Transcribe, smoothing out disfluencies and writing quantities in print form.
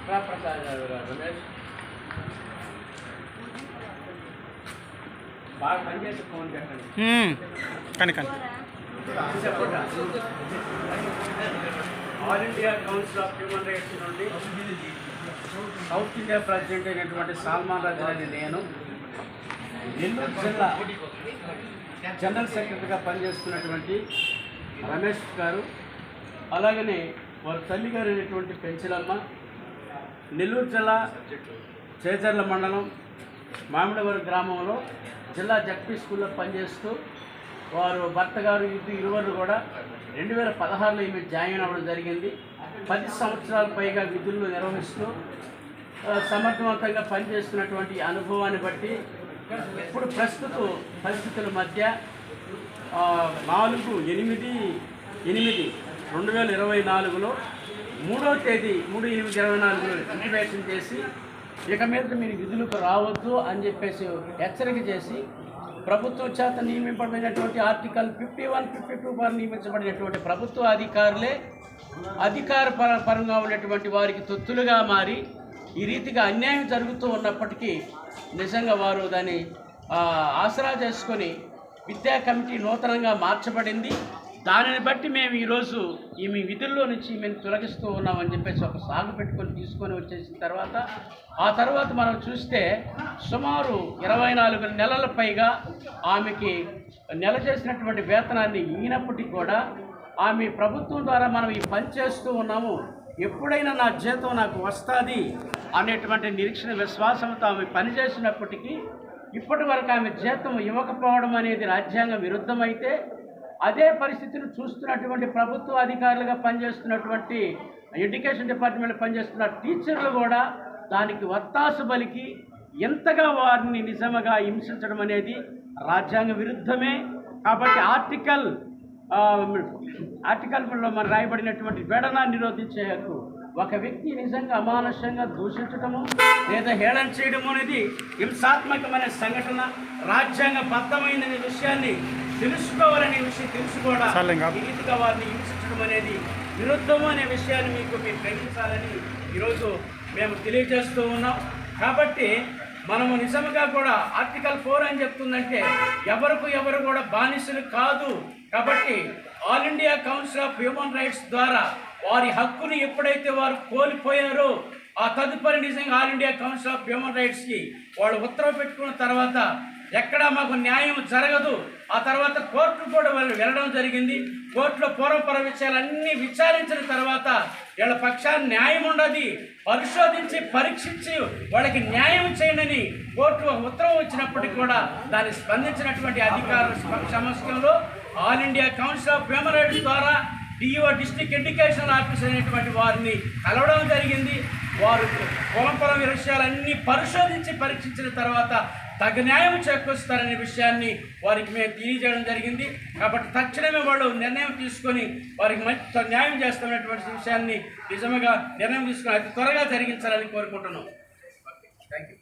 రమేష్ బాగా పనిచేసి ఫోన్ కానీ కానీ all India Council of Human rights నుండి సౌత్ ఇండియా ప్రెసిడెంట్ అయినటువంటి సల్మాన్ రాజు అని నేను నెల్లూరు జిల్లా జనరల్ సెక్రటరీగా పనిచేస్తున్నటువంటి రమేష్ గారు, అలాగనే వారి తల్లి గారు అయినటువంటి పెంచలమ్మ, నెల్లూరు జిల్లా చేజర్ల మండలం మామిడివరం గ్రామంలో జిల్లా జడ్పీ స్కూల్లో పనిచేస్తూ వారు భర్త గారు ఇరువురు కూడా 2016లో ఈమె జాయిన్ అవ్వడం జరిగింది. 10 సంవత్సరాల పైగా విధులను నిర్వహిస్తూ సమర్థవంతంగా పనిచేస్తున్నటువంటి అనుభవాన్ని బట్టి ఇప్పుడు ప్రస్తుత పరిస్థితుల మధ్య 4/8/2024లో 3వ తేదీ 3/8/24లో ఇంటిమేషన్ చేసి ఇక మీద మీరు విధులకు రావద్దు అని చెప్పేసి హెచ్చరిక చేసి ప్రభుత్వం చేత నియమింపబడినటువంటి ఆర్టికల్ 51, 52 వారు నియమించబడినటువంటి ప్రభుత్వ అధికారులే పరంగా ఉన్నటువంటి వారికి తొత్తులుగా మారి ఈ రీతిగా అన్యాయం జరుగుతూ ఉన్నప్పటికీ నిజంగా వారు దాన్ని ఆసరా చేసుకొని విద్యా కమిటీ నూతనంగా మార్చబడింది. దానిని బట్టి మేము ఈరోజు మీ విధుల్లో నుంచి మేము తొలగిస్తూ ఉన్నామని చెప్పేసి ఒక సాగు పెట్టుకొని తీసుకొని వచ్చేసిన తర్వాత మనం చూస్తే సుమారు 24 నెలల పైగా ఆమెకి నెల చేసినటువంటి వేతనాన్ని ఈనప్పటికీ కూడా ఆమె ప్రభుత్వం ద్వారా మనం ఈ పని చేస్తూ ఉన్నాము, ఎప్పుడైనా నా జీతం నాకు వస్తుంది అనేటువంటి నిరీక్షణ విశ్వాసంతో ఆమె పనిచేసినప్పటికీ ఇప్పటి వరకు ఆమె జీతం ఇవ్వకపోవడం అనేది రాజ్యాంగ విరుద్ధమైతే అదే పరిస్థితిని చూస్తున్నటువంటి ప్రభుత్వ అధికారులుగా పనిచేస్తున్నటువంటి ఎడ్యుకేషన్ డిపార్ట్మెంట్లో పనిచేస్తున్న టీచర్లు కూడా దానికి వత్తాసు పలికి ఎంతగా వారిని నిజంగా హింసించడం అనేది రాజ్యాంగ విరుద్ధమే. కాబట్టి ఆర్టికల్లో మన రాయబడినటువంటి వేడన నిరోధించే హక్కు ఒక వ్యక్తి నిజంగా అమానుషంగా దూషించడము లేదా హేళన చేయడము అనేది హింసాత్మకమైన సంఘటన, రాజ్యాంగబద్ధమైన విషయాన్ని తెలుసుకోవాలనే విషయం తెలుసుకోవడం, ఈ రీతిగా వారిని హింసించడం అనేది విరుద్ధము అనే విషయాన్ని మీరు గ్రహించాలని ఈరోజు మేము తెలియజేస్తూ ఉన్నాం. కాబట్టి మనము నిజంగా కూడా ఆర్టికల్ 4 అని చెప్తుందంటే ఎవరు కూడా బానిసలు కాదు. కాబట్టి All India Council of Human Rights ద్వారా వారి హక్కుని ఎప్పుడైతే వారు కోల్పోయారో ఆ తదుపరి నిజంగా All India Council of Human రైట్స్కి వాళ్ళు ఉత్తర్వు పెట్టుకున్న తర్వాత ఎక్కడా మాకు న్యాయం జరగదు. ఆ తర్వాత కోర్టు కూడా వాళ్ళు వెళ్ళడం జరిగింది. కోర్టులో పూర్వపర విషయాలన్నీ విచారించిన తర్వాత వీళ్ళ పక్షాన్ని న్యాయం ఉండదు, పరిశోధించి పరీక్షించి వాళ్ళకి న్యాయం చేయనని కోర్టు ఉత్తర్వు వచ్చినప్పటికీ కూడా దాన్ని స్పందించినటువంటి అధికారుల సమస్యలో all India Council of Human Rights ద్వారా డిఓ డిస్ట్రిక్ట్ ఎడ్యుకేషన్ ఆఫీసర్ అనేటువంటి వారిని కలవడం జరిగింది. వారు పొలం విషయాలన్నీ పరిశోధించి పరీక్షించిన తర్వాత తగ్గ న్యాయం చేకూరుస్తారనే విషయాన్ని వారికి మేము తెలియజేయడం జరిగింది. కాబట్టి తక్షణమే వాళ్ళు నిర్ణయం తీసుకొని వారికి మంచి న్యాయం చేస్తున్నటువంటి విషయాన్ని నిజంగా నిర్ణయం తీసుకొని అతి త్వరగా జరిగించాలని కోరుకుంటున్నాం. Thank you.